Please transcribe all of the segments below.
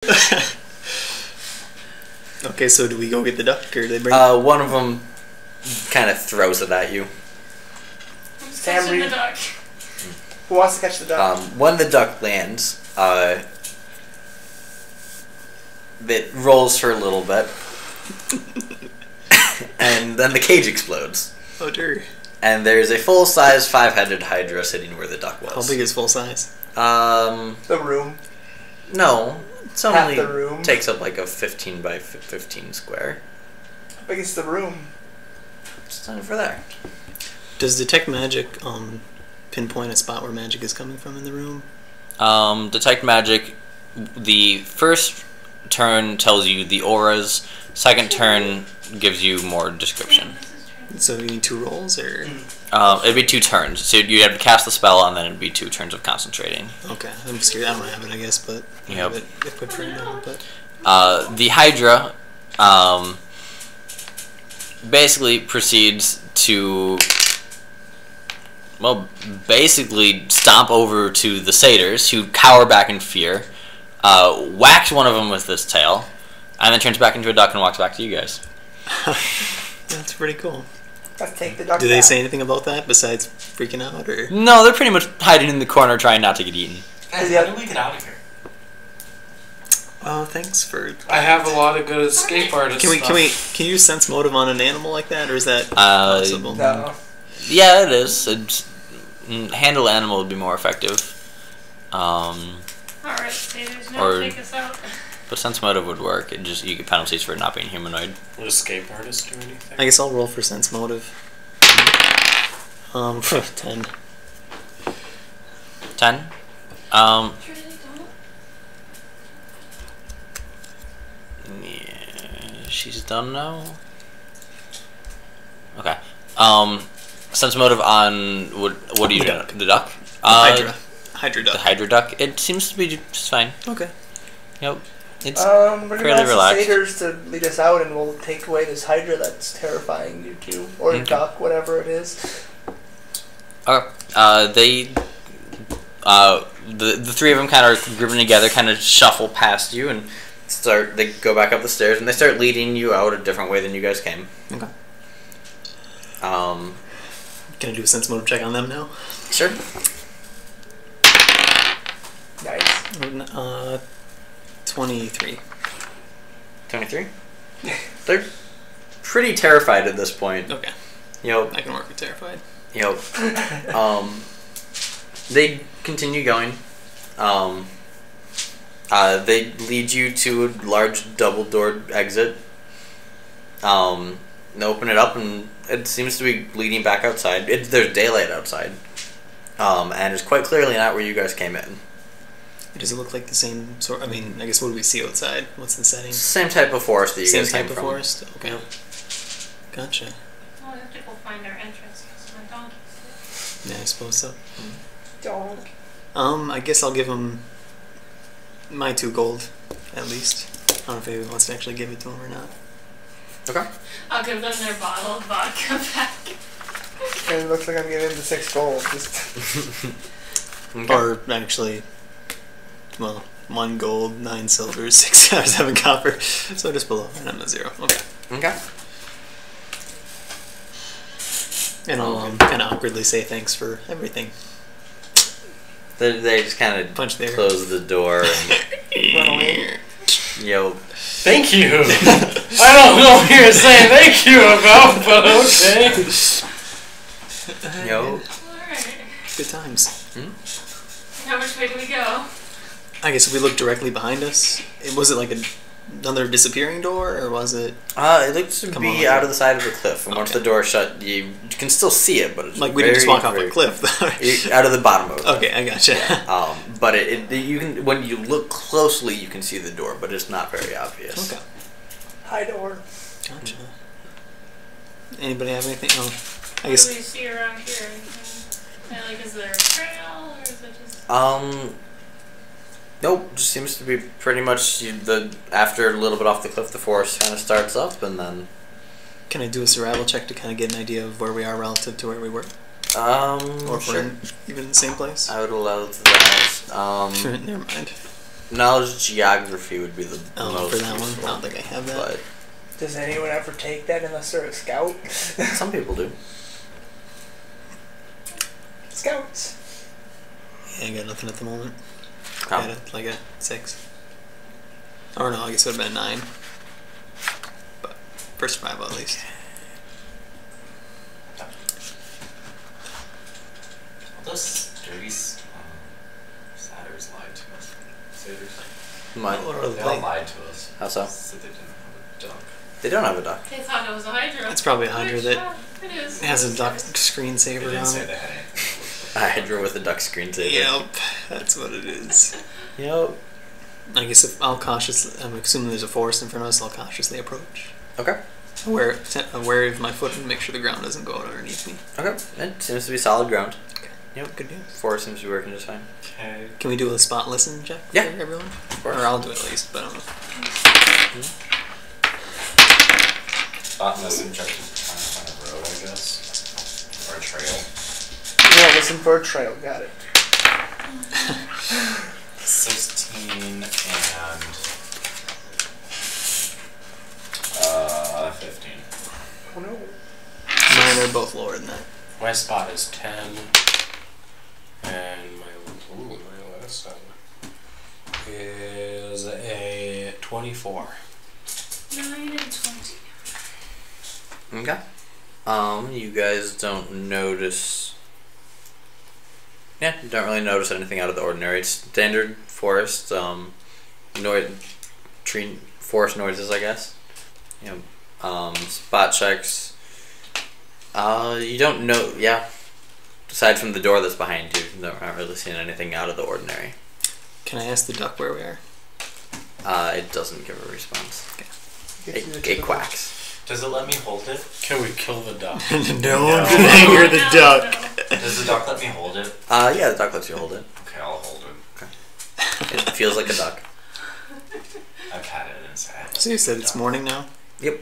Okay, so do we go get the duck, or do they bring? One of them kind of throws it at you. Catching the duck. Who wants to catch the duck? When the duck lands, it rolls for a little bit, and then the cage explodes. Oh dear. And there's a full-size 5-headed Hydra sitting where the duck was. How big is full size? The room. No, it's Half only the room. takes up like a 15 by 15 square. How big is the room? It's over there. Does detect magic pinpoint a spot where magic is coming from in the room? Detect magic. The first turn tells you the auras. Second turn gives you more description. So you need 2 rolls, or? It'd be 2 turns. So you'd have to cast the spell, and then it'd be 2 turns of concentrating. Okay, I'm scared. I don't have it, I guess, but I have it equipped right now. But the Hydra basically proceeds to, well, basically stomp over to the satyrs, who cower back in fear, whacks one of them with this tail, and then turns back into a duck and walks back to you guys. That's pretty cool. Let's take the duck. Do they say anything about that besides freaking out, or? No, they're pretty much hiding in the corner trying not to get eaten. Guys, how do we get out of here? Oh, thanks for. I have a lot of good escape artists. Can you sense motive on an animal like that, or is that possible? No. Yeah, it is. Handle animal would be more effective. Alright, satyrs, now take us out. But sense motive would work. You get penalties for not being humanoid. Would escape artist do anything? I guess I'll roll for sense motive. 10. 10? Yeah, she's done now. Okay. Sense motive on what do you do? The duck? Hydra duck. The Hydra duck. It seems to be just fine. Okay. Yep. It's we're gonna fairly ask relaxed. the satyrs to lead us out, and we'll take away this Hydra that's terrifying you two, or Okay. duck, whatever it is. The 3 of them kind of grouping together, kind of shuffle past you, and they go back up the stairs, and they start leading you out a different way than you guys came. Okay. Can I do a sense motive check on them now? Sure. Nice. 23. 23? They're pretty terrified at this point. Okay. Yep. I can work with terrified. Yep. They continue going. They lead you to a large double-doored exit. They open it up, and it seems to be leading back outside. There's daylight outside. And it's quite clearly not where you guys came in. Does it look like the same sort? I mean, I guess what do we see outside? What's the setting? Same type of forest that you guys came from. Same type of forest? Okay. Yep. Gotcha. Well, we have to go find our entrance, because my donkey's Yeah, I suppose so. Donk. I guess I'll give him my 2 gold, at least. I don't know if anyone wants to actually give it to him or not. Okay. I'll give them their bottle of vodka back. And it looks like I'm giving him the 6 gold. Just Okay. Or actually, well, 1 gold, 9 silver, 6 7 copper. So just below, and I'm at 0. Okay. Okay. And I'll kind of awkwardly say thanks for everything. They just kind of Punch there. close the door and run away. yo. Thank you! I don't know what you're saying thank you about, but okay. Yo. Alright. Good times. How much way do we go? I guess if we look directly behind us, was it like another disappearing door, or was it? It looks to Come be on. out of the side of the cliff, and once Okay. the door shut, you can still see it, but it's Like we didn't just walk off very- a cliff. out of the bottom of it. Okay, I gotcha. But you can when you look closely, you can see the door, but it's not very obvious. Okay, High door. gotcha. Anybody have anything? Oh, I What guess. do we see around here? Like, is there a trail, or is it just... Nope. Just seems to be pretty much after a little bit off the cliff, the forest kind of starts up, and then. Can I do a survival check to kind of get an idea of where we are relative to where we were? Or Or if we're even in the same place? I would allow that. Never mind. Knowledge geography would be the Oh, most for that one? useful, I don't think I have that. but Does anyone ever take that unless they're a scout? some people do. Scouts. Yeah, I got nothing at the moment. Oh. I got it like a 6. Or no, I guess it would have been 9. But for survival at least. Those dirty satyrs lied to us. Satyrs. My, They all lied to us. how so? Said they didn't have a duck. They don't have a duck. They thought it was a Hydra. It's probably a Hydra Which, that yeah, it is. has a duck They screensaver didn't on say it. they had anything. A Hydra with a duck screensaver. Yep, that's what it is. Yep. I guess if I'll cautiously, I'm assuming there's a forest in front of us, I'll cautiously approach. Okay. Aware of my foot and make sure the ground doesn't go out underneath me. Okay. It seems to be solid ground. Okay. Yep. Good deal. Forest seems to be working just fine. Okay. Can we do a spot listen check Yeah. for everyone? Of course. Or I'll do it at least, but I don't know. Spot message check is trying to find a road, I guess. Or a trail. Yeah, listen for a trail. Got it. 16 and 15. Oh no. Mine are both lower than that. My spot is 10, and my last one is a 24. 9 and 20. Okay. You guys don't notice. Yeah, you don't really notice anything out of the ordinary. It's standard forest, forest noises, I guess. You know, spot checks. You don't know. Yeah. Aside from the door that's behind you, not really seeing anything out of the ordinary. Can I ask the duck where we are? It doesn't give a response. Gets you to It the quacks. Does it let me hold it? Can we kill the duck? Don't anger the No, duck. no. Does the duck let me hold it? Yeah, the duck lets you hold it. Okay, I'll hold it. It feels like a duck. I pat it and say. So you said it's morning now? Yep.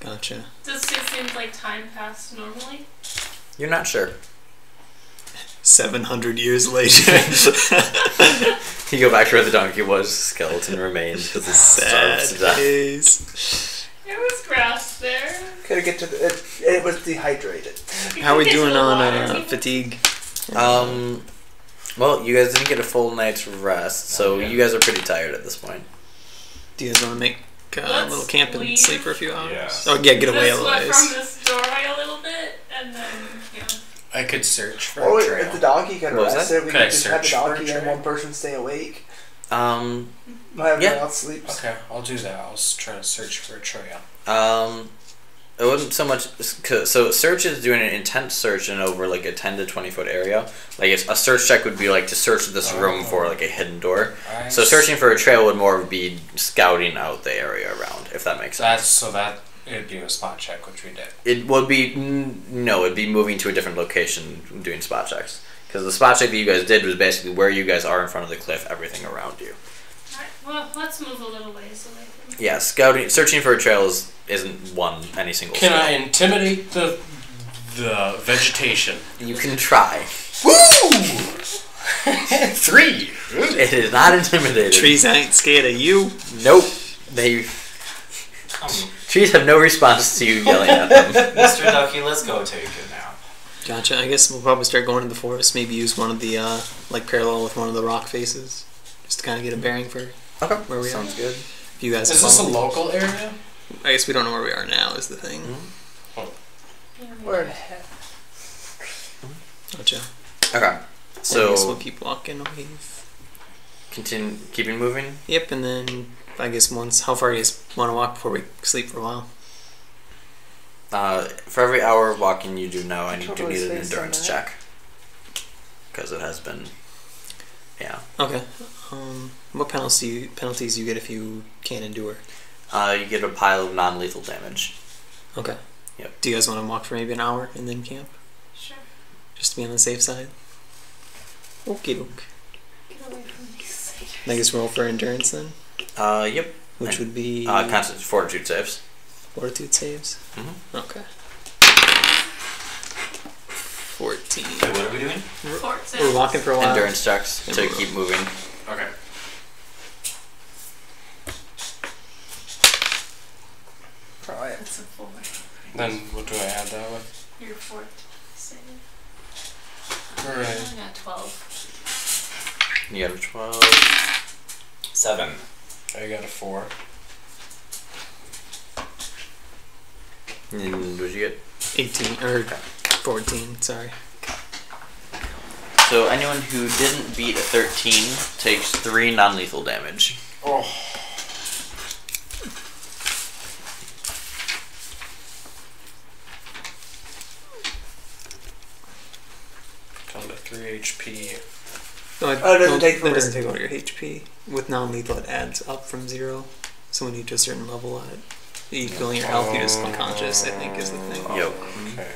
Gotcha. Does it seem like time passed normally? You're not sure. 700 years later. You go back to where the donkey was, skeleton remains because it's starved to Sad death. days. There was grass there. Gotta get to the. It was dehydrated. How are we Get to doing the on water. fatigue? Well, you guys didn't get a full night's rest, so you guys are pretty tired at this point. Do you guys want to make a Let's little camp and leave. sleep for a few hours? Yeah. Oh yeah, get away This went from otherwise. this doorway a little bit, and then, yeah. I could search for Or a trail. if the donkey can What was rest that? it, we Could could I just have the search for a donkey and trail? one person stay awake. Um, While everyone Yeah. else sleeps. Okay, I'll do that. I'll try to search for a trail. it wasn't so much. So search is doing an intense search in over like a 10 to 20 foot area. Like it's, a search check would be like to search this room for like a hidden door. So searching for a trail would more be scouting out the area around, if that makes sense. It'd be a spot check, which we did. It would be no, it'd be moving to a different location doing spot checks. Because the spot check that you guys did was basically where you guys are in front of the cliff, everything around you. Alright, well, let's move a little ways away from Yeah, searching for a trail isn't any single Can skill. I intimidate the vegetation? You can try. Woo! 3! It is not intimidating. Trees ain't scared of you. Nope. Trees have no response to you yelling at them. Mr. Ducky, let's go take it now. Gotcha. I guess we'll probably start going to the forest. Maybe use one of the like parallel with one of the rock faces, just to kind of get a bearing for Okay, where we sounds are. good. If you guys Is this a follow me. local area? I guess we don't know where we are now. Is the thing. Where the heck? Gotcha. Okay, I guess we'll so keep walking away. keeping moving. Yep, and then I guess once. How far do you guys want to walk before we sleep for a while? For every hour of walking you do now, I need Totally an spaced on endurance that. check. Because it has been, yeah. Okay. What penalties do you get if you can't endure? You get a pile of non-lethal damage. Okay. Yep. Do you guys want to walk for maybe an hour and then camp, Sure. just to be on the safe side? Okay, doke. Get away from these satyrs. I guess roll for endurance then, Yep. which would be Constant fortitude saves. fortitude saves. Mhm. Okay. 14. Wait, what are we doing? Fort We're walking for a while. Endurance checks And to we're- keep moving. Okay. Alright. That's a 4. Then what do I add that with? Your 4th save. Alright. I got 12. You got a 12. 7. I got a 4. And what'd you get? 18 or 14. Sorry. So anyone who didn't beat a 13 takes 3 non-lethal damage. Oh. Down to 3 HP. No, Oh, it doesn't take that from doesn't her. take all your HP. With non-lethal, it adds up from 0. So when you to a certain level on it, you feeling your health, you just unconscious, I think, is the thing. Yep. Okay.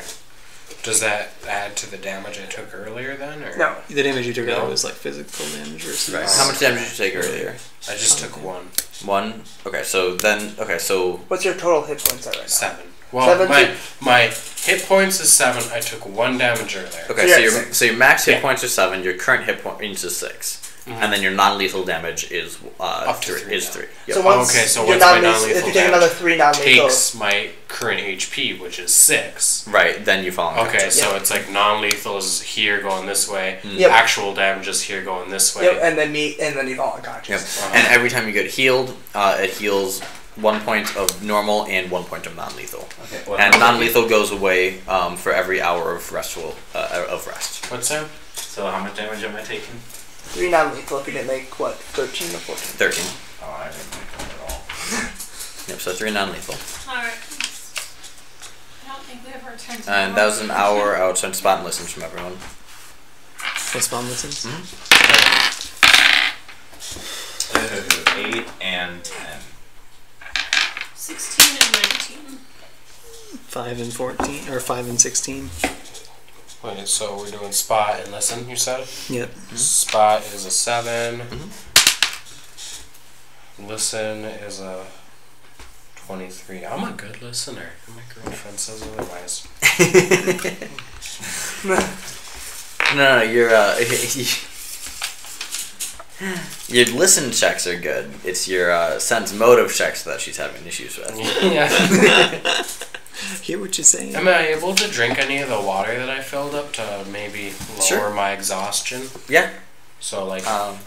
Does that add to the damage I took earlier then? Or? No. The damage you took No. earlier was like physical damage versus. Right. How much damage did you take earlier? I just took 1. 1? Okay, so then... Okay, so... What's your total hit points at right now? 7. Well, 7 my hit points is 7. I took 1 damage earlier. Okay, So so you're your at 6. so your max hit Yeah. points are 7. Your current hit points is 6, and then your non-lethal damage is Up to 3 is now. 3. So Yep. once Okay, so your once my non-lethal, non-lethal if you take another 3 non-lethal, takes my current HP, which is 6. Right, then you fall Okay, unconscious. so it's like non-lethal is here going this way. Yep. Actual damage is here going this way. yep, and then you fall Yep. unconscious. Uh-huh. And every time you get healed, it heals 1 point of normal and 1 point of non-lethal. Okay. What And non-lethal goes away for every hour of restful of rest. What's that? So how much damage am I taking? 3 non-lethal if you didn't make, 13 or 14? 13. Oh, I didn't make one at all. Yep. So 3 non-lethal. Alright. I don't think we ever turned to And that was an hour. I would send spot and listens from everyone. What spawn listens? 8 and 10. 16 and 19. 5 and 14, or 5 and 16. Wait, so we're doing spot and listen, you said? Yep. Spot is a 7. Listen is a 23. I'm a good listener. My girlfriend says otherwise. No, your your listen checks are good. It's your sense motive checks that she's having issues with. Yeah. Hear what you're saying? Am I able to drink any of the water that I filled up to maybe lower Sure. my exhaustion? Yeah. So like, Um,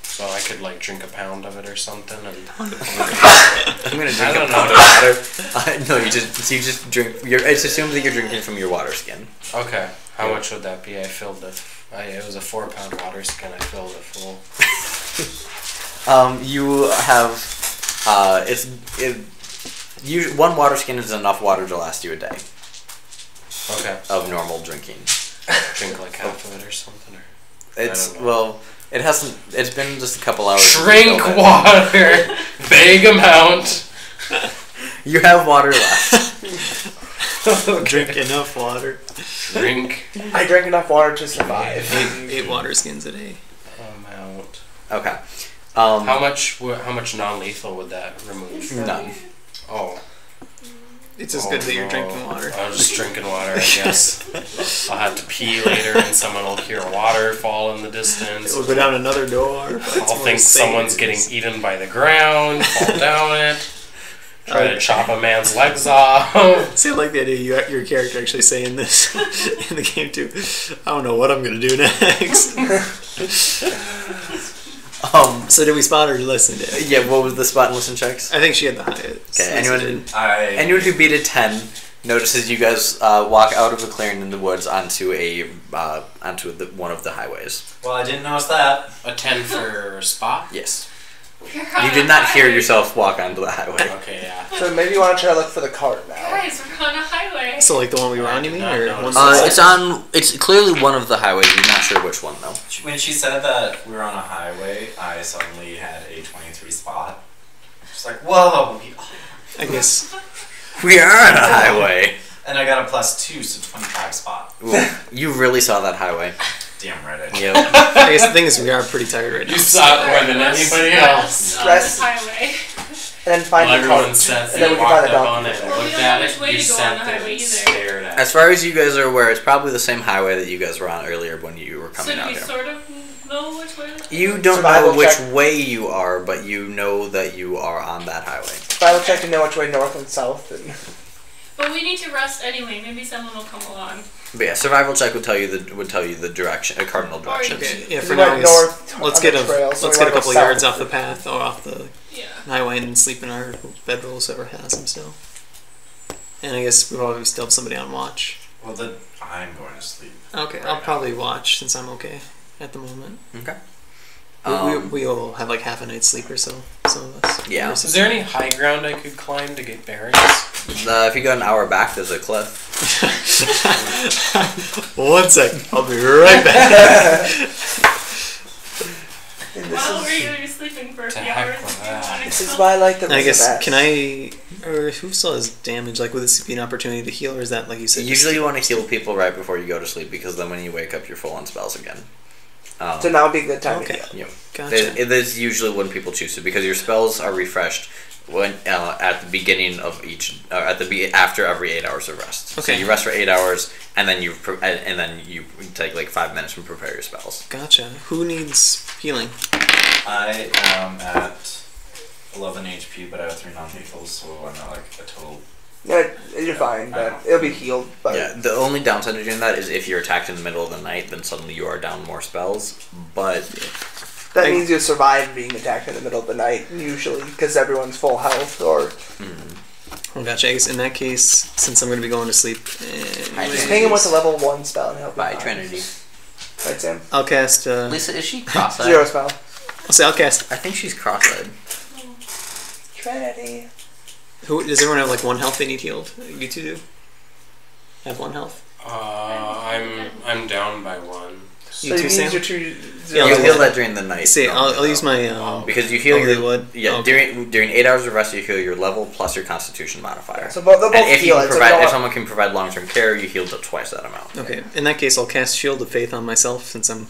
so I could like drink a pound of it or something. And I'm gonna drink I a don't pound know. of water. No, you just drink. It's assumed that you're drinking from your water skin. okay, how Yeah. much would that be? I filled it. It was a 4-pound water skin. I filled it full. You have one water skin is enough water to last you a day Okay, of normal drinking. drink like half of it or something. Or It's I don't know. well, it hasn't. It's been just a couple hours. since you drink filled it. water, vague amount. You have water left. Drink enough water. Drink I drank enough water to survive. 8 water skins a day. amount. Okay. How much non-lethal would that remove? None. Oh. It's just good that you're drinking water. I was just drinking water, I guess. I'll have to pee later and someone will hear water fall in the distance. We'll go down another door. I'll think someone's getting eaten by the ground, fall down it, try to chop a man's legs off. See, I like the idea your character actually saying this in the game too. I don't know what I'm gonna do next. So did we spot or listen to it? Yeah. What was the spot and listen checks? I think she had the highest. Okay. Anyone who beat a 10 notices you guys walk out of a clearing in the woods onto one of the highways. Well, I didn't notice that. A 10 for spot? Yes. You're You on did a not hear highway. yourself walk onto the highway. Okay, yeah. So maybe you want to try to look for the cart now. Guys, we're on a highway. So like the one we were on, you mean, I or did not one? notice. It's clearly one of the highways. You're not sure which one though. When she said that we were on a highway, I suddenly had a 23 spot. Just like, whoa! I guess. We are on a highway. And I got a +2, so 25 spot. Ooh, you really saw that highway. Damn right I did. Yep. I guess the thing is we are pretty tired right now. You saw it more than anybody else. On Rest. this highway. And then find Well, the cart. everyone sat And then we there, can find walked the up donkey. on it, Well, we looked don't at know it, which way you to go on sat the there highway and either. stared at As far as you guys are aware, it's probably the same highway that you guys were on earlier when you were So coming do out we here. sort of know which way to go? You don't Survival know which check. way you are, but you know that you are on that highway. survival check to know which way north and south. And But we need to rest anyway. Maybe someone will come along. But yeah, survival check would tell you the direction, a cardinal direction. Okay, yeah, We for went now, north let's on get the trail, so let's we get a wanna go couple yards south. off the path or off the Yeah. highway and sleep in our bedrolls, whoever has them still. And I guess we probably still have somebody on watch. Well, I'm going to sleep. Okay, right I'll now. probably watch since I'm okay at the moment. Okay. We all have like half a night's sleep or so. Some of us. Yeah. Is there any high ground I could climb to get bearings? If you go an hour back, there's a cliff. 1 second. I'll be right back. And Well, we're going to be sleeping for a To few heck hours. with if you that. want to this is go. why I like the And I guess best. can I or who still has damage? Like would this be an opportunity to heal, or is that like you said? Usually you want to heal people right before you go to sleep because then when you wake up, you're full on spells again. So now would be a good time Okay. to heal. Yep. Gotcha. There's usually when people choose to because your spells are refreshed when at the beginning of each after every 8 hours of rest. So Okay. you rest for 8 hours and then you take like 5 minutes and prepare your spells. Gotcha. Who needs healing? I am at 11 HP, but I have 3 non-lethals, so I'm not like a total. Yeah, you're fine, but it'll be healed. But Yeah, the only downside to doing that is if you're attacked in the middle of the night, then suddenly you are down more spells. But that means you'll survive being attacked in the middle of the night, usually, because everyone's full health. Or Oh, gotcha. I guess in that case, since I'm going to be going to sleep, just hang him with a level 1 spell and help you by fine. Trinity. Right, Sam? I'll cast. Lisa, is she cross-eyed? 0 spell. I'll say I'll cast. I think she's cross-eyed. Trinity. Who does everyone have like 1 health they need healed? You two do. Have 1 health. I'm down by 1. So You you too, use Sam? your 2 Yeah, You I'll heal that during the night. See, I'll use my. Because you heal Oh, your they would? yeah Okay. during 8 hours of rest you heal your level plus your Constitution modifier. So they'll both And if you heal can it. So provide, you if someone can provide long-term care, you healed up twice that amount. Okay. In that case, I'll cast Shield of Faith on myself since I'm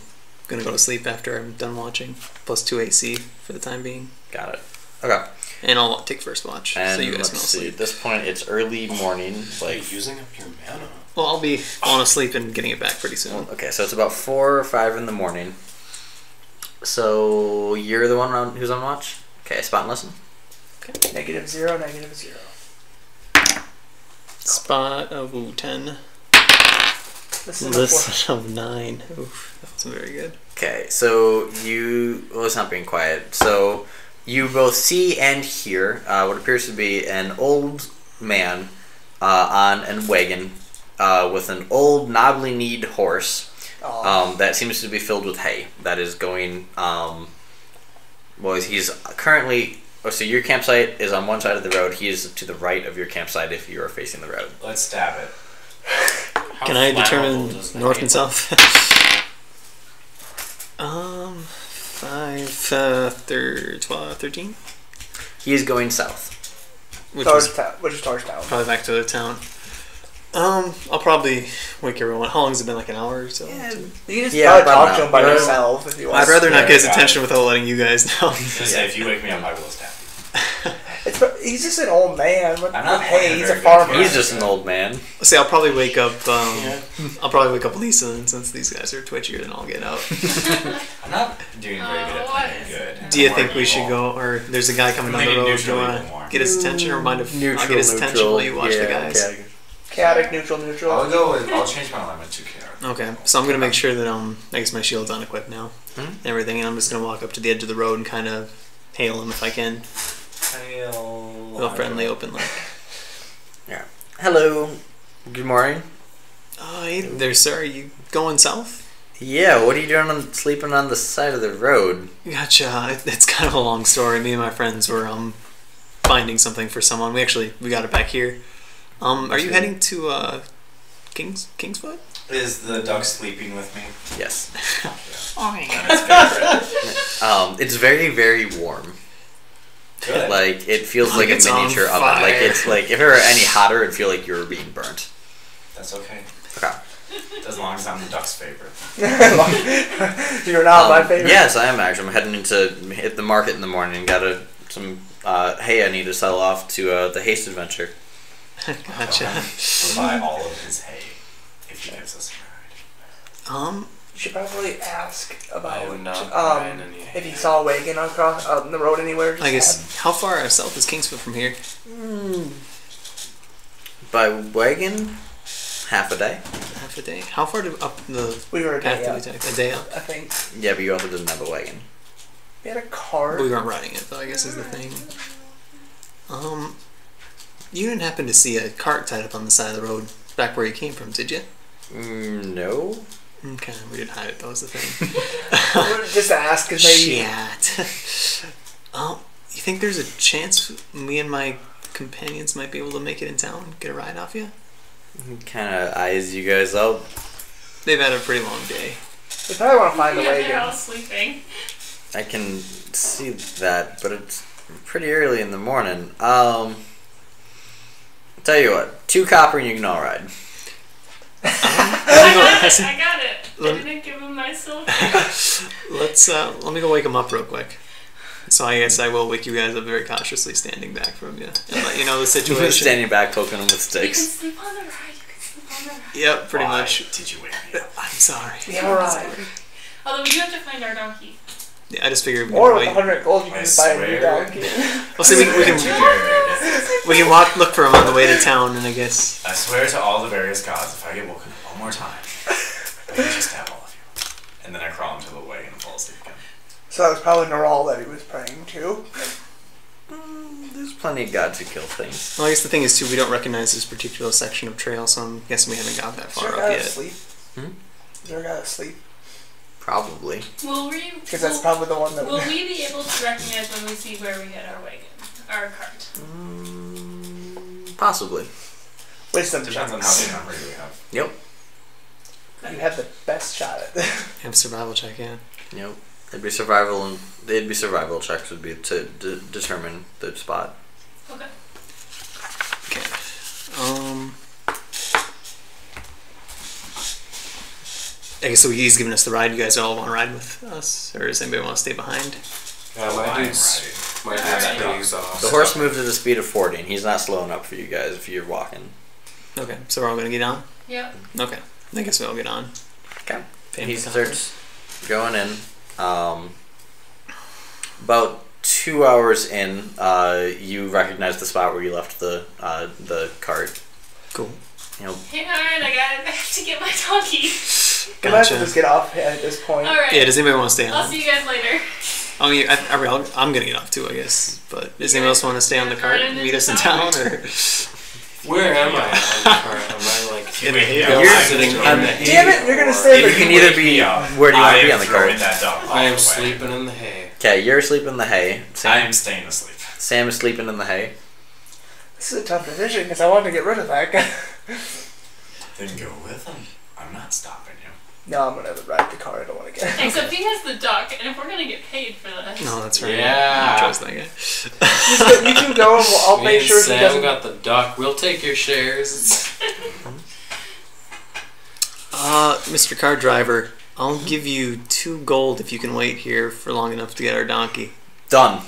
gonna go to sleep after I'm done watching. Plus 2 AC for the time being, Got it. Okay. and I'll take first watch And so you guys let's can all see. sleep. At this point, it's early morning. Like Like using up your mana. Well, I'll be falling asleep and getting it back pretty soon. okay, so it's about 4 or 5 in the morning. So you're the one who's on watch. Okay, spot and listen. -0, -0. Spot of 10. Listen to List of 9. Oof, that wasn't very good. Okay, so it's not being quiet. So you both see and hear what appears to be an old man on a wagon with an old knobbly-kneed horse that seems to be filled with hay. That is going. He's currently. Oh, so your campsite is on one side of the road. He is to the right of your campsite if you are facing the road. Let's stab it. How Can I flammable determine does the north hay and look? south? 13? He is going south. Which Towards is town, which is towards town. probably back to the town. I'll probably wake everyone. How long has it been? Like an hour or so? You can just Yeah, probably about talk an to him hour. by Yeah. yourself if you want. I'd rather not Yeah, get his got attention without letting you guys know. I was gonna say, if you wake me up, I will stab you. He's just an old man. With I'm not hay. playing a He's a very good farmer. He's just an old man. See, I'll probably wake up. I'll probably wake up Lisa, and since these guys are twitchier, then I'll get out. I'm not doing very good at what playing is good. Do you I'm think more we should evil. go? Or there's a guy coming down the Maybe road. Do you neutral want even more. to get his attention, or mind if I'll get his attention while you watch the guys? Chaotic, neutral. I'll go with. I'll change my alignment to chaotic. Okay, so I'm gonna make sure that I guess my shield's unequipped now Hmm? and everything, and I'm just gonna walk up to the edge of the road and kind of hail him if I can, real friendly, open like. Hello. Good morning. Hey there, sir. Are you going south? Yeah, what are you doing sleeping on the side of the road? Gotcha. It's kind of a long story. Me and my friends were finding something for someone. We got it back here. Are you heading to Kingsfoot? Is the duck sleeping with me? Yes. Oh yeah. It's very, very warm. Good. Like, it feels Like like a it's on miniature oven. fire. Like, it's like, if it were any hotter, it'd feel like you were being burnt. That's okay. Okay. As long as I'm the duck's favorite. You're not my favorite. Yes, I am actually. I'm heading to hit the market in the morning. Got some hay I need to sell off to the Haste Adventure. Gotcha. We'll buy all of his hay if he gives us a ride. should probably ask about I'm not buying any if he saw a wagon across on the road anywhere. I guess, how far south is Kingsfield from here? By wagon, half a day. Half a day. How far up the We were a path day did we up, take? A day up? I think. Yeah, but you also didn't have a wagon. We had a cart. We weren't riding it, though, I guess is the thing. You didn't happen to see a cart tied up on the side of the road back where you came from, did you? No. Okay, we didn't hide it, that was the thing. Just to ask, because maybe... Shit. You think there's a chance me and my companions might be able to make it in town, get a ride off you? Kind of eyes you guys up. They've had a pretty long day. We probably want to find the Yeah, wagon. they're all sleeping. I can see that, but it's pretty early in the morning. Tell you what, 2 copper and you can all ride. I got it. I didn't give him my silver. Let me go wake them up real quick. So I guess I will wake you guys up very cautiously, standing back from you, and let you know the situation. Standing back, poking them with You can sticks. sleep on the ride. You can sleep on the ride. Yep, pretty Why much. did you wake me up? I'm sorry. Yeah, alright. Although we do have to find our donkey. Yeah, I just figured we Or could with wait. 100 gold, you can I just buy a new swear. donkey. Well, see, we can look for him on the way to town, and I guess. I swear to all the various gods, if I get woken up one more time, I can just have all of you. And then I crawl into the wagon and fall asleep again. So that was probably Noral that he was praying to. There's plenty of gods who kill things. Well, I guess the thing is too, we don't recognize this particular section of trail, so I'm guessing we haven't got that Is there far a up guy yet. asleep? Is there a guy asleep? Probably. Will we? Because that's probably the one that... Will we be able to recognize when we see where we hit our wagon, our cart? Possibly. Wisdom Depends check. on how many numbers we have. Yep. You have the best shot at this. Have a survival check, yeah. Yep. It'd be survival checks would be to determine the spot. Okay. Okay. I guess so. He's giving us the ride. You guys all want to ride with us, or does anybody want to stay behind? My dude's Alright. pretty exhausted. The horse moves at a speed of 40, and he's not slowing up for you guys if you're walking. Okay, so we're all gonna get on. Yep. Okay, I guess we all get on. Okay. Paying He for starts going in. About 2 hours in, you recognize the spot where you left the cart. Cool. You know, Hang on, I have to get my donkey. We might have to just get off at this point. Alright. Yeah. Does anybody want to stay I'll on? see you guys later. I mean, I'm gonna get off too, I guess. But does anybody else want to stay on the cart and meet us in town, or? Where am I on the cart? Am I like In the hay Yeah, bale? You're sitting in I'm- the hay? Damn it, you're gonna stay You there. can either be. Where do you want to be on the cart? That dog I am all the way. sleeping in the hay. Okay, you're asleep in the hay. I am staying asleep. Sam is sleeping in the hay. This is a tough decision because I wanted to get rid of that guy. Then go with him. I'm not stopping you. No, I'm gonna ride the car. I don't want to get. Except he has the duck, and if we're gonna get paid for this. No, that's right. Yeah. I trust that guy. You two go, and I'll Me make and sure he Sam doesn't. got the duck. We'll take your shares. Mr. Car Driver, I'll give you 2 gold if you can wait here for long enough to get our donkey. Done.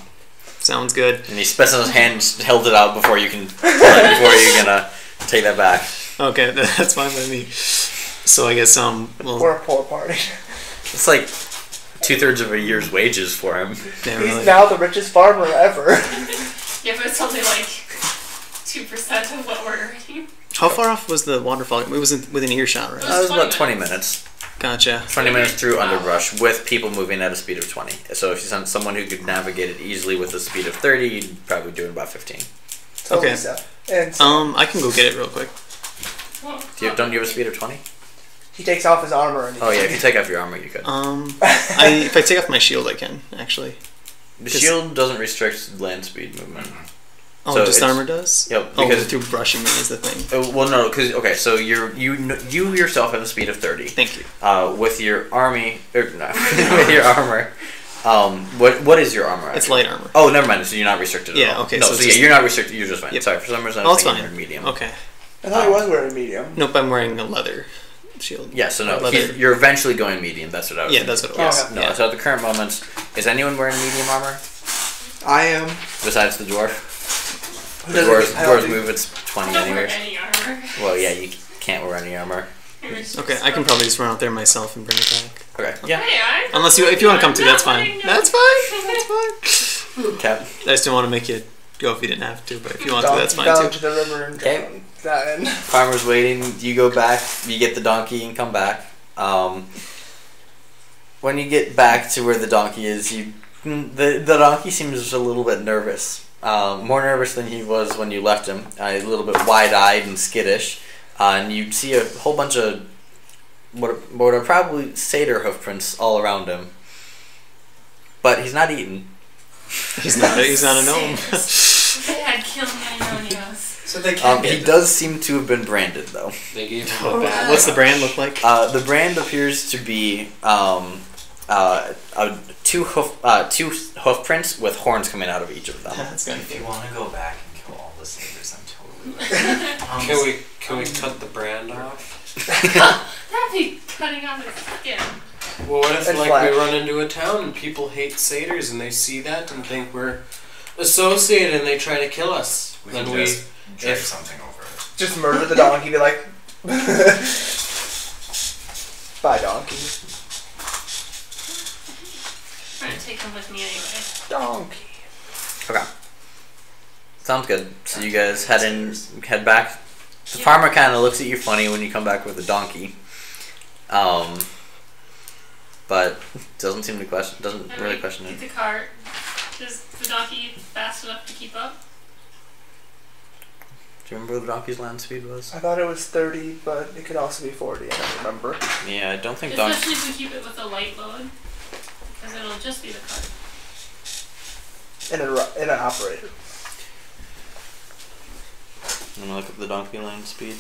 Sounds good. And he spits in his hand, held it out before you can, before you're gonna take that back. Okay, that's fine with me. So I guess We're well, a poor party. It's like 2/3 of a year's wages for him. yeah, He's really. now the richest farmer ever. Yeah, but it's only like 2% of what we're earning. How far off was the waterfall? It was within earshot, right? That was 20 about 20 minutes. Gotcha. 20 minutes through underbrush with people moving at a speed of 20. So if you send someone who could navigate it easily with a speed of 30, you'd probably do it about 15. So Okay. Lisa. And so I can go get it real quick. Well, Don't you have a speed of 20? he takes off his armor and Oh yeah, if you take off your armor, you could. If I take off my shield, I can actually. The shield doesn't restrict land speed movement. Oh, So just it's- armor does. Yep, Oh, because through brushing me is the thing. well, no, because okay, so you yourself have a speed of 30. Thank you. With your army, with your armor, what is your armor? It's actually? light armor. Oh, never mind. So you're not restricted at Yeah, all. okay, No, so so, it's yeah, just- you're not restricted. You're just fine. Yep. Sorry, for some reason I Oh, was it's thinking fine. you're medium. Okay. I thought he was wearing medium. Nope, I'm wearing a leather shield. Yeah, so no, Leather. you're eventually going medium. That's what I was. Yeah, thinking. that's what it Yes. was. No, Yeah. so at the current moment, is anyone wearing medium armor I am. besides the dwarf? The Doesn't dwarves, get penalty. dwarves move. It's 20 don't wear anyways. any armor. Well, yeah, you can't wear any armor. Okay, I can probably just run out there myself and bring it back. Okay. Yeah. Hey, Unless if you want to come too, that's I'm not fine. letting That's fine. That's fine. Okay. I just didn't want to make you go if you didn't have to, but if you want to, Donkey that's fine down too. to the river and Okay. drown. Farmer's waiting. You go back. You get the donkey and come back. When you get back to where the donkey is, the donkey seems a little bit nervous. More nervous than he was when you left him. A little bit wide-eyed and skittish. And you see a whole bunch of what are probably satyr hoofprints all around him. But he's not eaten. He's not a gnome. They had killed my Nonios. So they can't He does seem to have been branded, though. They gave him a bad. What's the brand look like? The brand appears to be two hoof prints with horns coming out of each of them. That's kind If you of want to go back and kill all the satyrs, I'm totally ready. Can we cut the brand off? That'd be cutting off his skin. Well, what if And like flash. we run into a town and people hate satyrs and they see that and think we're associated and they try to kill us? We Then can we just drape something over it. Just murder the donkey. Be like, bye donkey. I'm trying to take him with me anyway. Donkey. Okay. Sounds good. So you guys head back. The farmer kind of looks at you funny when you come back with a donkey. But doesn't seem to question. Doesn't really question Get it. the cart. Is the donkey fast enough to keep up? Do you remember what the donkey's land speed was? I thought it was 30, but it could also be 40. I don't remember. Yeah, I don't think Especially if we keep it with a light load. Because it'll just be the cart. In an operator. I'm gonna look up the donkey land speed.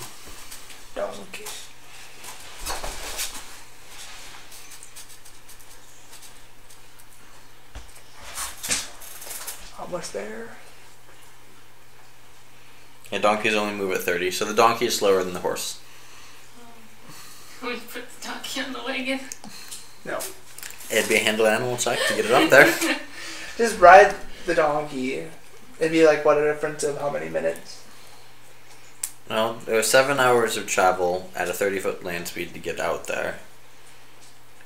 Donkey. Almost there. Yeah, donkeys only move at 30, so the donkey is slower than the horse. Can we put the donkey on the wagon? No. It'd be a handle animal check to get it up there. Just ride the donkey. It'd be like, what, a difference of how many minutes? Well, there was 7 hours of travel at a 30-foot land speed to get out there.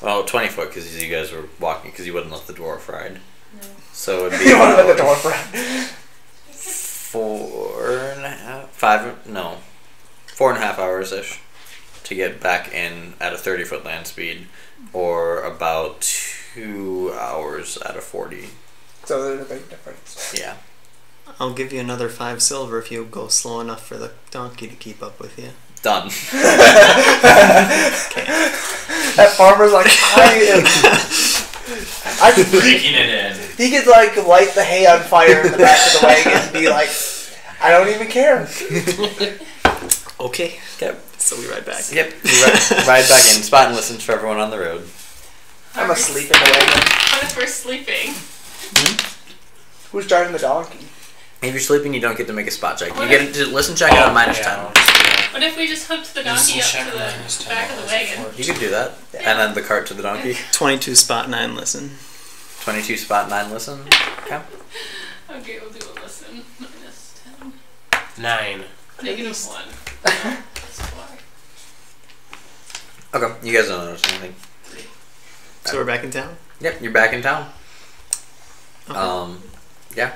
Well, 20-foot because you guys were walking because you wouldn't let the dwarf ride. No. So it'd be You want to let the about dwarf ride. 4.5 hours ish to get back in at a 30-foot land speed, or about 2 hours at a 40. So there's a big difference. Yeah. I'll give you another 5 silver if you go slow enough for the donkey to keep up with you. Done. That farmer's like, I'm Breaking it in. He could like light the hay on fire in the back of the wagon and be like, I don't even care. Okay. Okay. So we ride back. Yep. You ride back in. Spot and listen for everyone on the road. I'm asleep in the wagon. What if we're sleeping? Who's driving the donkey? If you're sleeping, you don't get to make a spot check. You get to listen check at a minus 10. What if we just hooked the donkey up to the back of the wagon? You could do that. And then the cart to the donkey. 22 spot 9 listen. 22 spot 9 listen. Okay. Okay, we'll do a listen. Minus 10. 9. Negative 1. Plus 4. Okay. You guys don't notice anything. So we're back in town? Yep. You're back in town. Okay. Yeah.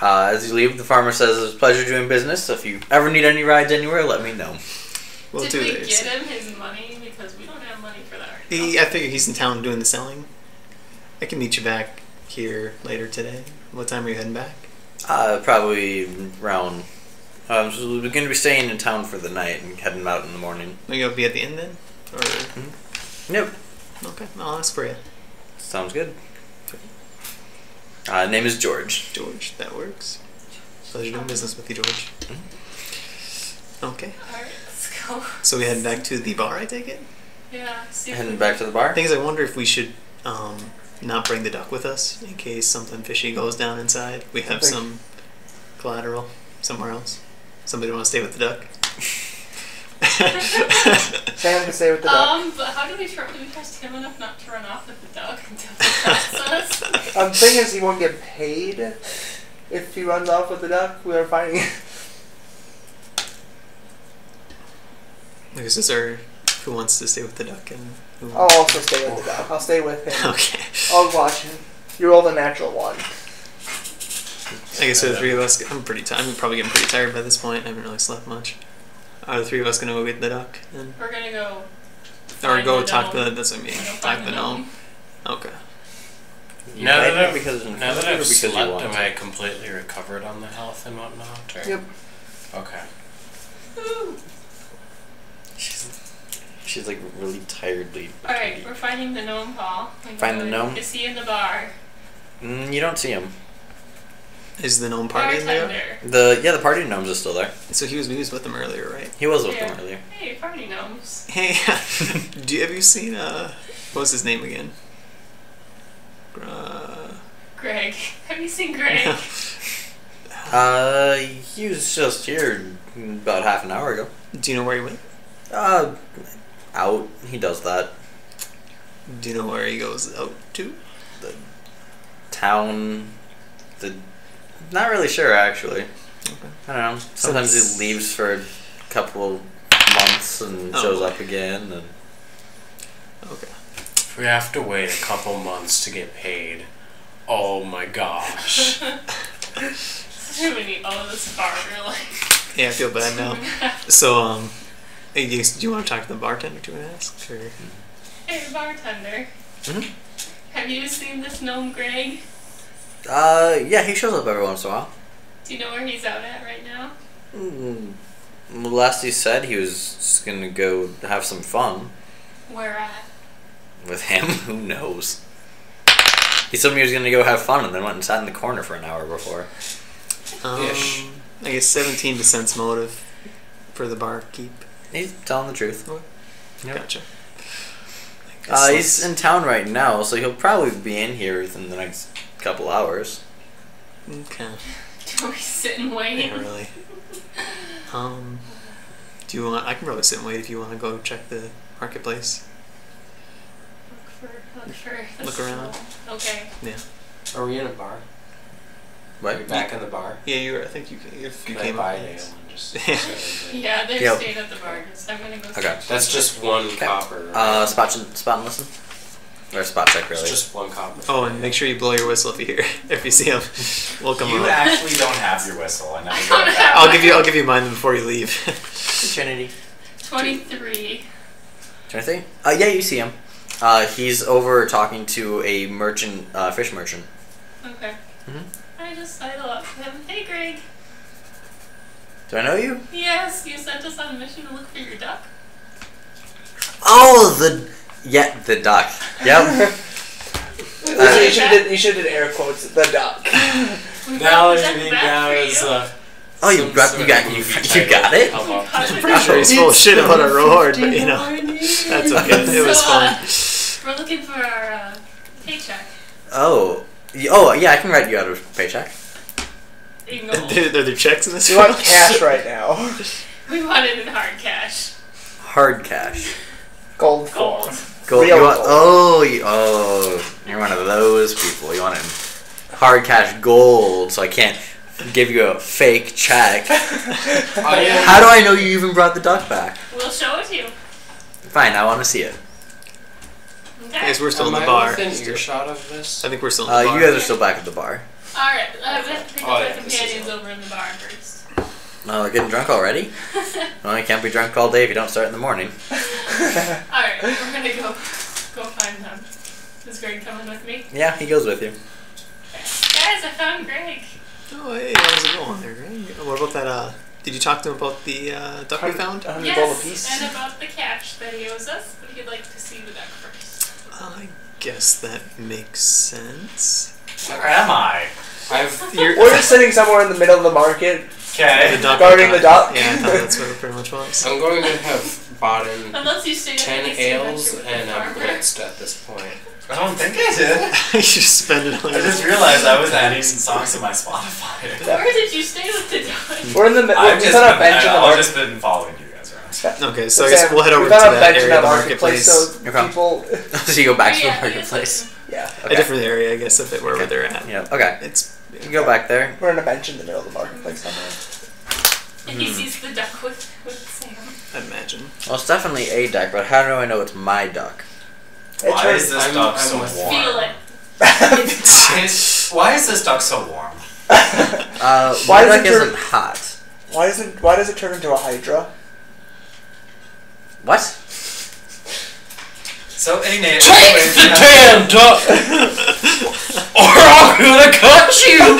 As you leave, the farmer says it's a pleasure doing business. So if you ever need any rides anywhere, let me know. We'll Did do we this. get him his money? Because we don't have money for that right I figure he's in town doing the selling. I can meet you back here later today. What time are you heading back? Probably around. So we're going to be staying in town for the night and heading out in the morning. Are you gonna be at the inn then? Or Nope. okay, I'll ask for you. Sounds good. Name is George. George, that works. Pleasure doing business with you, George. Okay. Alright, let's go. So we heading back to the bar, I take it? Yeah, see if Heading we back to the bar. Thing is, I wonder if we should not bring the duck with us in case something fishy goes down inside. We have some collateral somewhere else. Somebody want to stay with the duck? Sam can stay with the duck. But how do we trust him enough not to run off with the duck until he trusts us? Thing is, he won't get paid if he runs off with the duck. We are finding. This is our Who wants to stay with the duck and who? I'll also stay with the duck. I'll stay with him. Okay. I'll watch him. You rolled a natural 1. I guess the 3 of us. I'm pretty tired. I'm probably getting pretty tired by this point. I haven't really slept much. Are the 3 of us gonna go get the duck? And We're gonna go. or go the talk gnome. to that's what I mean. We're gonna Talk find to the the gnome. Okay. Now that I've I've slept, am I completely recovered on the health and whatnot? Or? Yep. Okay. Woo. She's like really tiredly. All right, we're finding the gnome, Paul. Find the gnome? Is he in the bar? You don't see him. Is the gnome party in there? Bartender. The party gnomes is still there. So he was with them earlier, right? He was with Yeah. them earlier. Hey, party gnomes. Hey, have you seen what was his name again? Greg. Have you seen Greg? He was just here about half an hour ago. Do you know where he went? Out. He does that. Do you know where he goes out to? The town. Not really sure actually. Okay. I don't know. Sometimes he leaves for a couple months and shows up again. And Okay. If we have to wait a couple months to get paid, oh my gosh. Too many. Oh, this bar. We're like. Yeah, I feel bad now. So, do you want to talk to the bartender too and ask? Or? Hey, bartender. Mhm. Have you seen this gnome, Greg? Yeah, he shows up every once in a while. Do you know where he's out at right now? Last he said he was just gonna go have some fun. Where at? With him? Who knows? He told me he was gonna go have fun and then went and sat in the corner for an hour before. Ish. I guess 17 to sense motive for the barkeep. He's telling the truth. Yep. Gotcha. He's in town right now, so he'll probably be in here within the next couple hours. Okay. Do we sit and wait? Not really. Do you want? I can probably sit and wait if you want to go check the marketplace. Look around. Okay. Yeah. Are we in a bar? What? Are we back in the bar? Yeah, you were. I think you can. If you Can I came buy up. ale and just... Yeah, they're Yep. staying at the bar. I'm gonna go. Okay. That's just one copper. Spot and listen. Or spot check, really. It's just one copper. Oh, and make sure you blow your whistle if you hear if you see him. Welcome You on. actually don't have your whistle. I never I go don't back. have I'll give you mine before you leave. Trinity. 23. Trinity? Yeah, you see him. He's over talking to a merchant, fish merchant. Okay. Mhm. I just sidle up to him. Hey, Greg. Do I know you? Yes, you sent us on a mission to look for your duck. Oh, the duck. Yep. You should have did air quotes. The duck. We Now brought the you duck think back now for is you. You got it. Come on. Pretty sure he's full of shit about our reward, but you know that's okay. It was fun. We're looking for our paycheck. Oh, yeah, I can write you out a paycheck. In gold. Are there checks in this? You want cash right now? We want it in hard cash. Hard cash. Gold form. Gold. Gold. Real You want, gold. you're one of those people. You want it in hard cash gold, so I can't give you a fake check. How do I know you even brought the duck back? We'll show it to you. Fine, I want to see it. Okay. I guess we're still in Am the I bar. within earshot of this? I think we're still in the bar. You guys are still back at the bar. Alright, I have to pick Oh, up yeah, my this is companions it. over in the bar first. Oh, getting drunk already? Well, you can't be drunk all day if you don't start in the morning. Alright, we're gonna go find them. Is Greg coming with me? Yeah, he goes with you. Guys, I found Greg. Oh, hey, how's it going there, Greg? What about that, did you talk to him about the duck we found? $100 a Yes, piece. and about the catch that he owes us, but he'd like to see the duck first. I guess that makes sense. Where am I? We're just sitting somewhere in the middle of the market, Okay. duck guarding the duck. Yeah, I thought that's what it pretty much was. I'm going to have bought in Unless you stayed at 10 any ales adventure with and the I'm farmer. blitzed at this point. I don't think I did. You should spend it on I just realized I was adding songs to my Spotify. Where did you stay with the duck? We're in the I've we're just on a been, bench in the I've market. just been following you guys around. Okay, so I guess we'll head over to We're on a that bench in area of the marketplace, marketplace. so No problem. people. So you go back to the Yeah, marketplace. Yeah, A different area, I guess, if it were where Okay. they're at. Yeah, okay. It's You go back there. we're on a bench in the middle of the marketplace somewhere. And he sees the duck with Sam. I'd imagine. Well, it's definitely a duck, but how do I know it's my duck? Why is this duck so I'm warm? Feel it. Why is this duck so warm? My Why does duck it turn- isn't hot. Why does it turn into a hydra? What? So anyway, Take the damn duck, or I'm gonna cut you.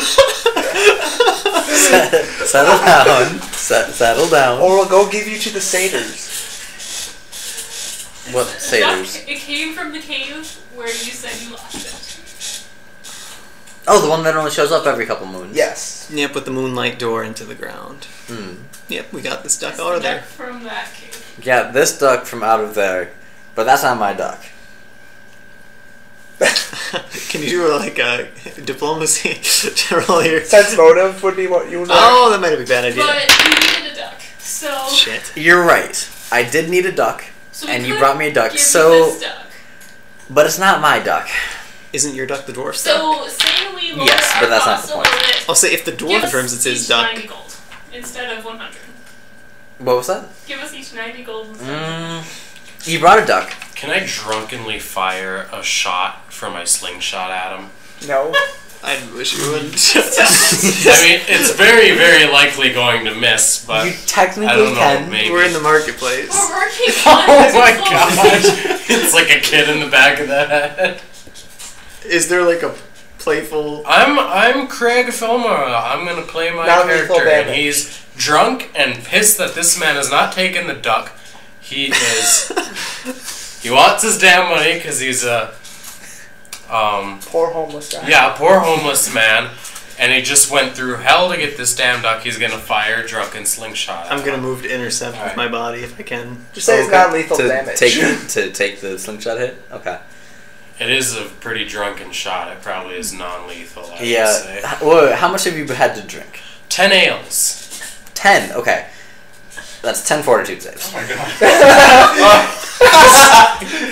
Settle down. Settle down. Or we'll go give you to the satyrs. What The satyrs? duck, it came from the cave where you said you lost it. Oh, the one that only shows up every couple moons. Yes. Yep, with the moonlight door into the ground. Yep, we got this duck It's out the of there. duck from that cave. Yeah, this duck from out of there, but that's not my duck. Can you do like a diplomacy to roll here? Sense motive would be what you would Oh, that might have been a bad idea. But you needed a duck. So Shit. You're right. I did need a duck, so we and you could brought me a duck. give you So, this duck. but it's not my duck. Isn't your duck the dwarf's duck? So say we lower Yes, but our that's not costs the a point. little bit. I'll say if the Give dwarf us confirms it's his each duck. 90 gold instead of 100. What was that? Give us each 90 gold instead. You brought a duck. Can I drunkenly fire a shot from my slingshot at him? No. I wish you wouldn't. I mean, it's very, very likely going to miss, but You technically I don't know, can. maybe. We're in the marketplace. We're working on Oh it. my gosh! It's like a kid in the back of the head. Is there like a playful? I'm Craig Filmoil. I'm gonna play my Non-lethal character, and damage. he's drunk and pissed that this man has not taken the duck. He is. He wants his damn money because he's a. Poor homeless guy. Yeah, poor homeless man, and he just went through hell to get this damn duck. He's gonna fire a drunken slingshot. I'm gonna move to intercept with Alright. my body if I can. Just say it's non-lethal to damage. take the slingshot hit. Okay. It is a pretty drunken shot. It probably is non-lethal. I would Yeah. say. Wait, how much have you had to drink? 10 ales. 10. Okay. That's 10 fortitude saves. Oh my god.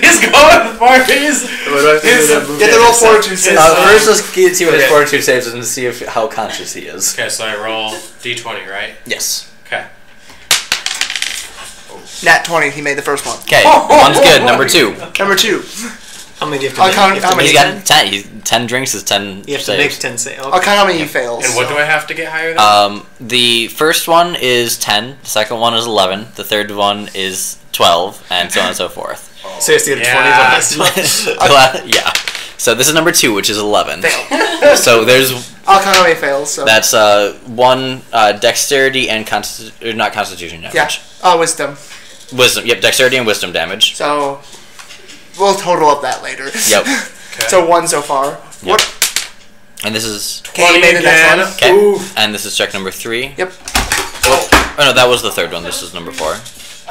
He's going for it. He's. What do I have to do to move Get to the roll intercept? fortitude saves. First, let's see what his Okay. fortitude saves and see how conscious he is. Okay, so I roll d20, right? Yes. Okay. Nat 20. He made the first one. Okay, one's good. Number 2. Number 2. How many do you have to I'll make? count You have how to many make He's got 10. 10 drinks is 10 You have to make saves. 10 saves. I'll count how many he fails. And what do I have to get higher than? The first one is 10. The second one is 11. The third one is 12, and so on and so forth. So you have to get a 20 Yeah. on this one. Yeah. So this is number 2, which is 11. So there's I'll count how many fails. So. that's 1 dexterity and not constitution damage. Yeah. Wisdom. Wisdom. Yep, dexterity and wisdom damage. So we'll total up that later. Yep. Okay. So 1 so far. Yep. What? And this is Okay, you made the next again. one. okay. Ooh. And this is check number 3. Yep. Oh no, that was the third one. This is number 4. I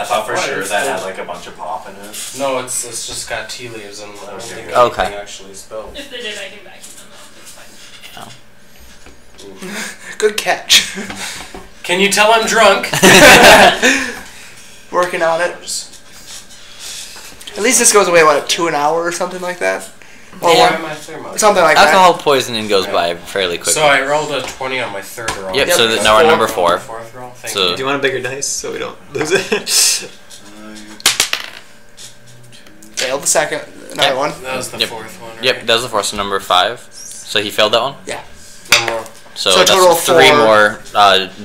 thought for What sure is that that? had like a bunch of pop in it. No, it's just got tea leaves and I don't think Okay. anything actually spilled. If they did, I can vacuum them out. It's fine. Good catch. Can you tell I'm drunk? Working on it. At least this goes away, what, 2 an hour or something like that? Or Why one- am I thermo? something like Alcohol poisoning goes by fairly quickly. So I rolled a 20 on my third roll. Yep, Yep. so now we're at number 4. Fourth roll. Thank So- you. Do you want a bigger dice so we don't lose it? that. Failed the second. Another Okay. one. That was the Yep. fourth one, right? Yep, that was the fourth, so number 5. So he failed that one? No more. So, So that's total 3 4. more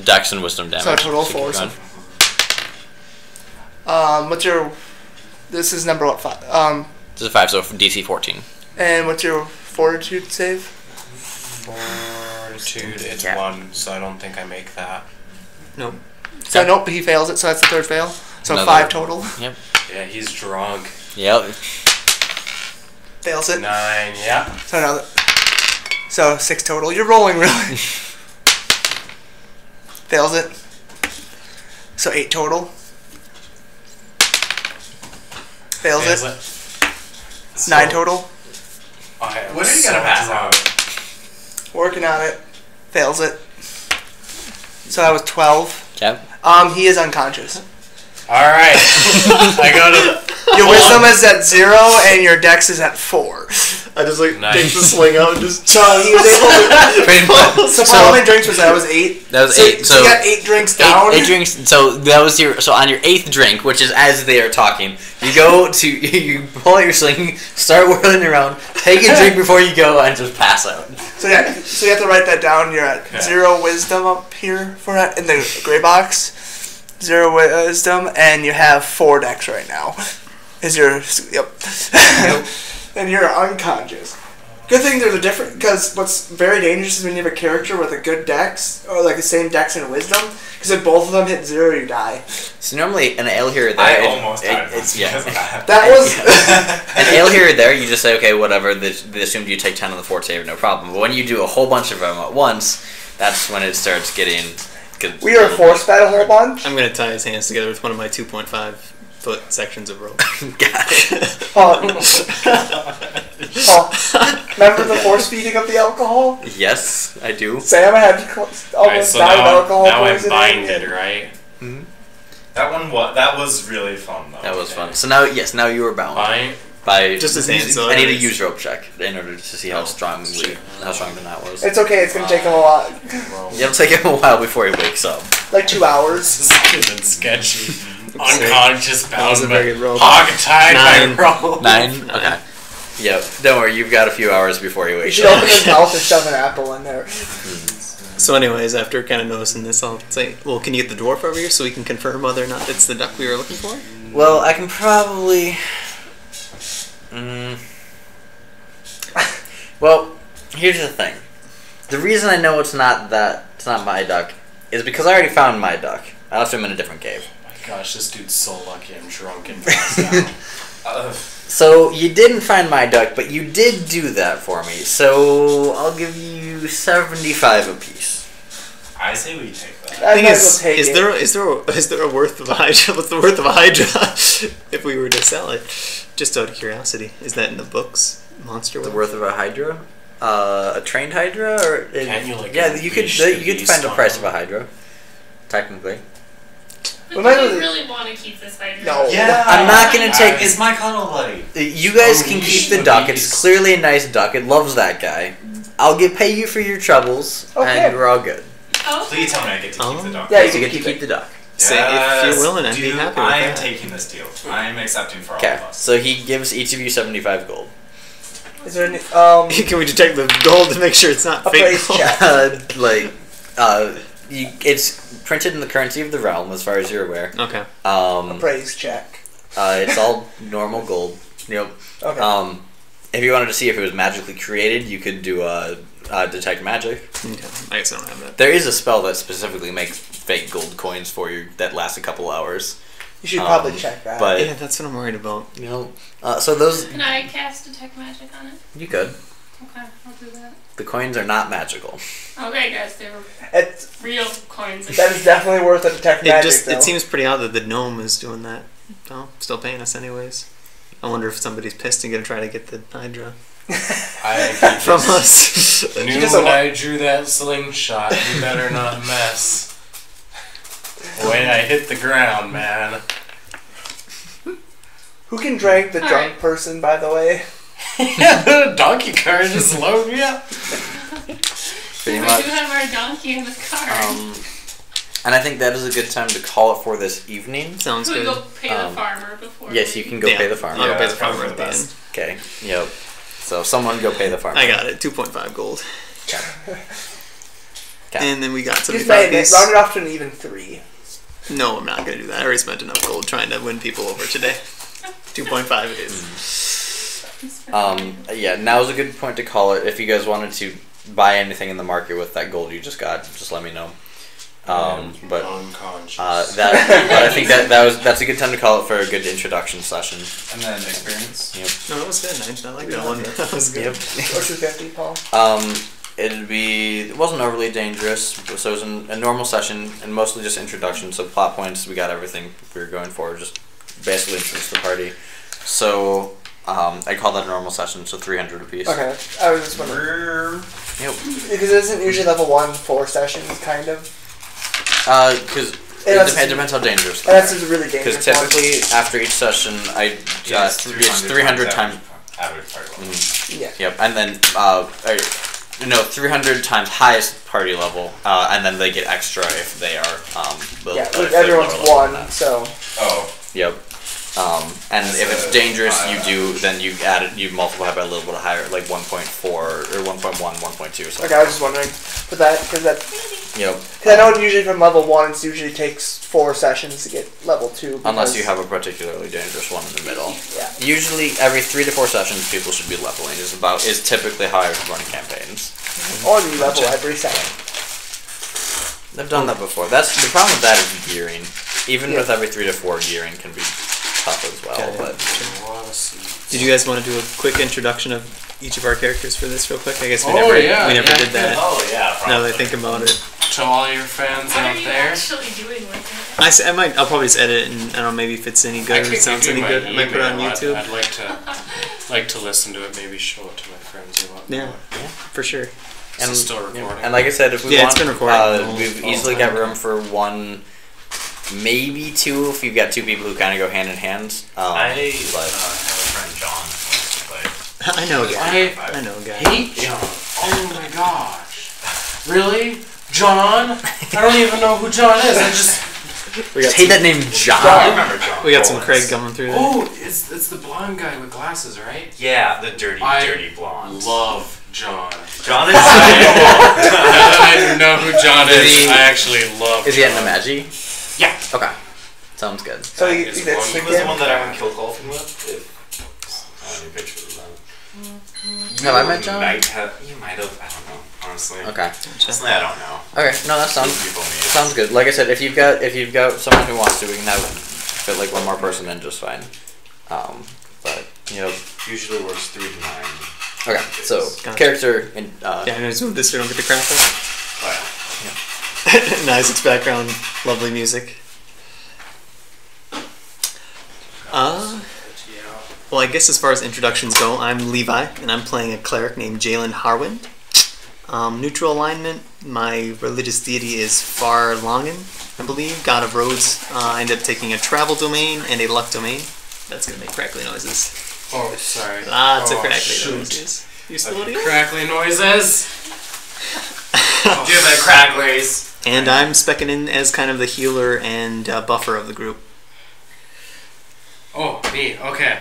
dex and wisdom damage. So total keep 4. going. What's your... This is number what? 5. This is 5, so DC 14. And what's your fortitude save? Fortitude, it's Yeah. 1, so I don't think I make that. No. So Okay. nope, he fails it, so that's the third fail. So Another- 5 total. Yeah, he's drunk. Yep. Fails it. 9, yeah. So now, so 6 total. You're rolling really. Fails it. So 8 total. Fails Fails it. it. 9 total. I am When are you so gonna pass drunk. out? Working on it. Fails it. So that was 12. Okay. He is unconscious. Alright. I go to. Your wisdom is at 0 and your dex is at 4. I just like Nice. take the sling out and just. So he was able to. So how many drinks was that? Was 8? That was So, 8. so you got 8 drinks down. 8 drinks. So that was your. So on your 8th drink, which is as they are talking, you go to you pull out your sling, start whirling around, take a drink before you go, and just pass out. So yeah, so you have to write that down. You're at 0 wisdom up here for that in the gray box. 0 wisdom, and you have 4 decks right now. Is your and you're unconscious. Good thing there's a different, because what's very dangerous is when you have a character with a good dex or like the same dex and wisdom. Because if both of them hit 0, you die. So normally an ale here or there. I almost died. It's yeah. That was An ale here or there, you just say okay, whatever. They assumed you take 10 on the fort save, no problem. But when you do a whole bunch of them at once, that's when it starts getting. we were force fed a whole bunch. I'm gonna tie his hands together with one of my 2.5-foot sections of rope. Got it. Remember the force feeding of the alcohol? Yes, I do. Sam had almost Alright, so died of alcohol now I'm poisoning. binded, right? That was really fun though. That was fun. So now, yes, now you are bound Fine. by Just his hands, so I need to it's- use rope check in order to see how strong the knot was. It's okay. It's gonna take him a lot, It'll take him a while before he wakes up. like 2 hours. This is been sketchy. Unconscious, That was a bound, very good roll. hog-tied 9. by rope. 9. Okay. Yep. Don't worry. You've got a few hours before he You wakes should up. open his mouth and shove an apple in there. So, anyways, after kind of noticing this, I'll say, well, can you get the dwarf over here so we can confirm whether or not it's the duck we were looking for? Well, I can probably. Well, here's the thing. The reason I know it's not my duck is because I already found my duck. I left him in a different cave. Oh my gosh, this dude's so lucky I'm drunk and passed out. So you didn't find my duck, but you did do that for me. So I'll give you 75 apiece. I say we take that. I Thing might is, as well take it. is there a worth of a hydra? What's the worth of a hydra if we were to sell it? Just out of curiosity, is that in the books? Monster The worth? worth of a hydra? A trained hydra, or Can you, like, yeah, you could unleash the find the beast price on of a hydra. Technically, But Well, do maybe- you really want to keep this hydra? No. Yeah, I'm not gonna take- It's my cuddle buddy. you guys can Unleash keep the the duck. beast. It's clearly a nice duck. It loves that guy. I'll pay you for your troubles, Okay. and we're all good. Oh, Please tell me I get to keep the dog. Yeah, you So can you get to keep keep it. the duck. Say if you're willing, I'd be Dude, happy with I am that. taking this deal. I am accepting for all Okay, of us. so he gives each of you 75 gold. Is there any Can we detect the gold to make sure it's not fake appraise gold? check? It's printed in the currency of the realm, as far as you're aware. Okay. Appraise check. It's all normal gold. Yep. Okay. If you wanted to see if it was magically created, you could do detect magic. Okay. I guess I don't have that. There is a spell that specifically makes fake gold coins for you that lasts a couple hours. You should probably check that. But Yeah, that's what I'm worried about. you know, so those can I cast detect magic on it? you could. Okay, I'll do that. The coins are not magical. Okay, guys, they were It's, real coins. that is definitely worth a detect magic. It seems pretty odd that the gnome is doing that. Oh, still paying us anyways. I wonder if somebody's pissed and gonna try to get the hydra I from us. knew Just when a- I drew that slingshot, you better not mess. When I hit the ground, man. Who can drag the All drunk right. person, by the way? The donkey cart just load me up. Pretty We much. do have our donkey in the car. And I think that is a good time to call it for this evening. Sounds Can we good. go pay the farmer before? Yes, you can go pay the farmer. I'll go Yeah, pay the that's probably farmer at the the end. best. Okay. Yep. So someone go pay the farmer. I got it. 2.5 gold. Okay. And then we got Just 75 made it. piece. Round it off to an even 3. No, I'm not gonna do that. I already spent enough gold trying to win people over today. 2.5 it is. Yeah, now is a good point to call it. If you guys wanted to buy anything in the market with that gold you just got, just let me know. But unconscious. but I think that's a good time to call it for a good introduction session. And then experience. No, that was good. I like that one. That was good. Yep. Or 250, Paul. It wasn't overly dangerous, so it was a normal session and mostly just introduction. So plot points, we got everything we were going for, just basically introduce the party. So I call that a normal session, so 300 apiece. Okay. I was just wondering. Yep. Because it isn't usually level 1 4 sessions, kind of. Because Unless it depends how dangerous they Unless are. it's a really dangerous Because typically after each session, it's 300 times. average party level. Yeah. Yep, and then 300 times highest party level, and then they get extra if they are Yeah, if they're everyone's lower level than 1, that. so. Oh. Yep. And if it's dangerous, then you add it, you multiply by a little bit higher, like 1.4 or 1.1, 1.2 or something. Okay, I was just wondering. But because Yep. I know usually from level 1, it usually takes 4 sessions to get level 2. Unless you have a particularly dangerous one in the middle. Yeah. Usually, every 3 to 4 sessions, people should be leveling. Is typically how I run campaigns. Or you level every second. I've done that before. The problem with that is gearing. Even Yeah. with every 3 to 4, gearing can be tough as well. Okay. But Did you guys want to do a quick introduction of each of our characters for this real quick? I guess we Oh, never yeah, did that. Oh yeah. Now that I think about it. To all your fans What are out you there. actually doing with it? I'll probably just edit it and I don't know, maybe if it's any good or it sounds any good, I might put it on YouTube. I'd like to listen to it, maybe show it to my friends or whatnot. Yeah, for sure. Is it still recording? And like I said, if we Yeah, want, it's been recording. we've easily got room for 1, maybe 2 if you've got 2 people who kind of go hand in hand. I have a but friend John. I know a guy. I know a guy. Hate John. Oh my gosh. Really? John? I don't even know who John is. I just. We got hate that name, John. I remember John. We got some Craig coming through there. Oh, it's the blonde guy with glasses, right? Yeah, the dirty I blonde. Love John. John is. Now that I know who John is, I actually love Is he John. at Namaji? Yeah. Okay. Sounds good. So you It's that's one- the He was the game? one that I went kill golfing with. I have any pictures of that. Have I met John? You might have. I don't know. Honestly. Okay. Honestly, I don't know. Okay. No, that sounds People meet. sounds good. Like I said, if you've got someone who wants to, we can have fit like 1 more person in just fine. But Usually works 3 to 9. okay. So Gotcha. character in Yeah, I'm gonna zoom this so we don't get the crap out. Oh, yeah. Nice, it's background, lovely music. Well, I guess as far as introductions go, I'm Levi, and I'm playing a cleric named Jaylen Harwind. Neutral alignment, my religious deity is Farlangen, I believe, god of roads. I end up taking a travel domain and a luck domain. That's gonna make crackly noises. Oh, sorry. Lots of Oh, crackly shoot. noises. You still audio? Crackly noises. Do the cracklers. And I'm specking in as kind of the healer and buffer of the group. Oh, me. Okay.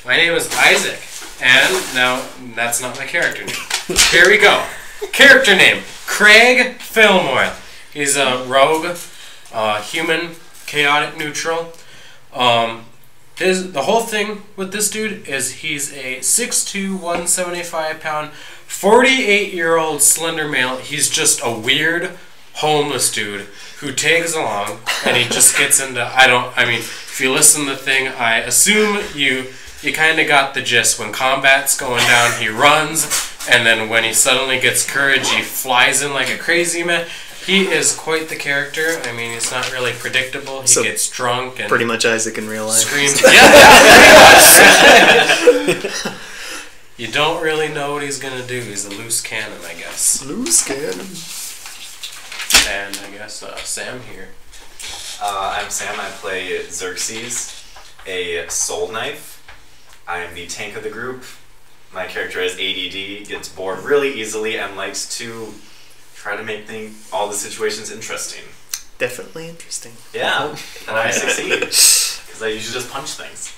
My name is Isaac, and now that's not my character name. Here we go. Character name: Craig Filmoil. He's a rogue, human, chaotic neutral. The whole thing with this dude is he's a 6'2", 175-pound, 48-year-old slender male. He's just a weird homeless dude who tags along, and he just gets into. If you listen to the thing, I assume you kind of got the gist. When combat's going down, he runs, and then when he suddenly gets courage, he flies in like a crazy man. He is quite the character. I mean, it's not really predictable. He So, gets drunk and Pretty much Isaac in real life. screams. Yeah, pretty much. You don't really know what he's gonna do. He's a loose cannon, I guess. Loose cannon. And I guess Sam here. I'm Sam. I play Xerxes, a soul knife. I am the tank of the group. My character has ADD, gets bored really easily, and likes to try to make all the situations interesting. Definitely interesting. Yeah, and I succeed because I usually just punch things.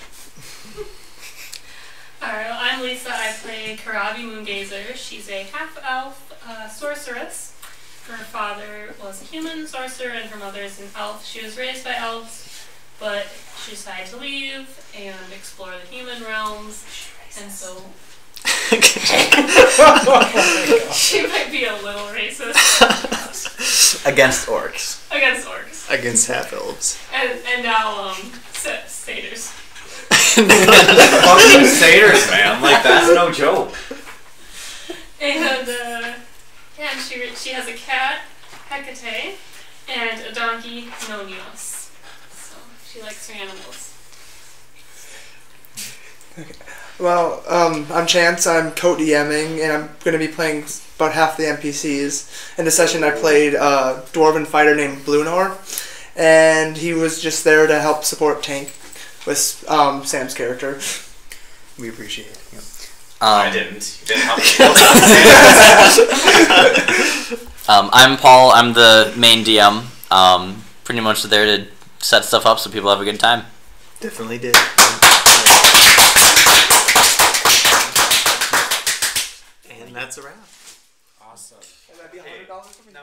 Alright, well, I'm Lisa. I play Kurave Moongazer. She's a half-elf sorceress. Her father was a human sorcerer and her mother is an elf. She was raised by elves, but she decided to leave and explore the human realms, and so she might be a little racist against orcs. against orcs. Against half-elves. And now, satyrs. Fucking satyrs, man. Like, that's no joke. And, and she has a cat, Hecate, and a donkey, Nonios. So, she likes her animals. Well, I'm Chance. I'm co-DMing, and I'm going to be playing about half the NPCs. In the session, I played a Dwarven fighter named Blunor, and he was just there to help support tank with Sam's character. We appreciate it. I didn't. You didn't help me. I'm Paul. I'm the main DM. Pretty much there to set stuff up so people have a good time. Definitely did. And that's a wrap. Awesome. Will that be $100 for me? No.